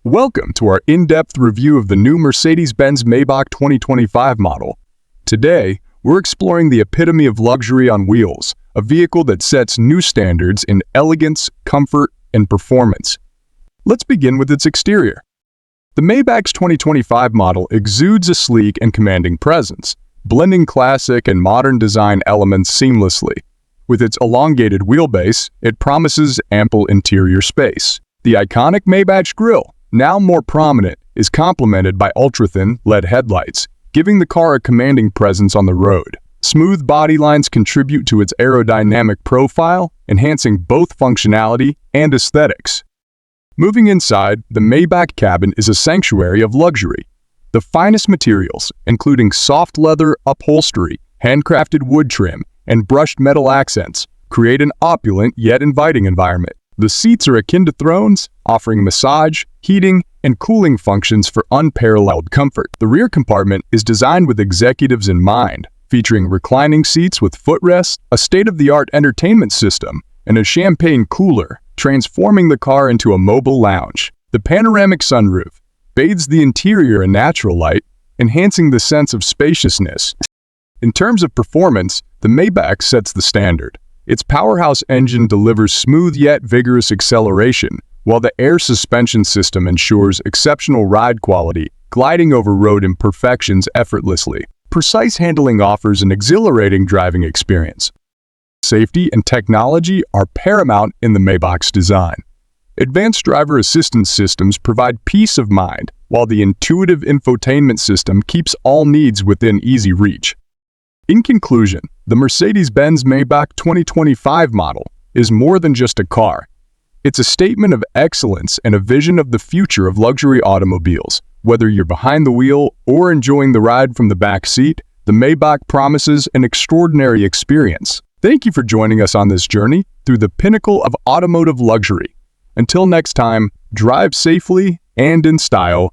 Welcome to our in-depth review of the new Mercedes-Benz Maybach 2025 model. Today, we're exploring the epitome of luxury on wheels, a vehicle that sets new standards in elegance, comfort, and performance. Let's begin with its exterior. The Maybach's 2025 model exudes a sleek and commanding presence, blending classic and modern design elements seamlessly. With its elongated wheelbase, it promises ample interior space. The iconic Maybach grille, now more prominent, is complemented by ultra-thin LED headlights, giving the car a commanding presence on the road. Smooth body lines contribute to its aerodynamic profile, enhancing both functionality and aesthetics. Moving inside, the Maybach cabin is a sanctuary of luxury. The finest materials, including soft leather upholstery, handcrafted wood trim, and brushed metal accents, create an opulent yet inviting environment. The seats are akin to thrones, offering massage, heating, and cooling functions for unparalleled comfort. The rear compartment is designed with executives in mind, featuring reclining seats with footrests, a state-of-the-art entertainment system, and a champagne cooler, transforming the car into a mobile lounge. The panoramic sunroof bathes the interior in natural light, enhancing the sense of spaciousness. In terms of performance, the Maybach sets the standard. Its powerhouse engine delivers smooth yet vigorous acceleration, while the air suspension system ensures exceptional ride quality, gliding over road imperfections effortlessly. Precise handling offers an exhilarating driving experience. Safety and technology are paramount in the Maybach's design. Advanced driver assistance systems provide peace of mind, while the intuitive infotainment system keeps all needs within easy reach. In conclusion, the Mercedes-Benz Maybach 2025 model is more than just a car. It's a statement of excellence and a vision of the future of luxury automobiles. Whether you're behind the wheel or enjoying the ride from the back seat, the Maybach promises an extraordinary experience. Thank you for joining us on this journey through the pinnacle of automotive luxury. Until next time, drive safely and in style.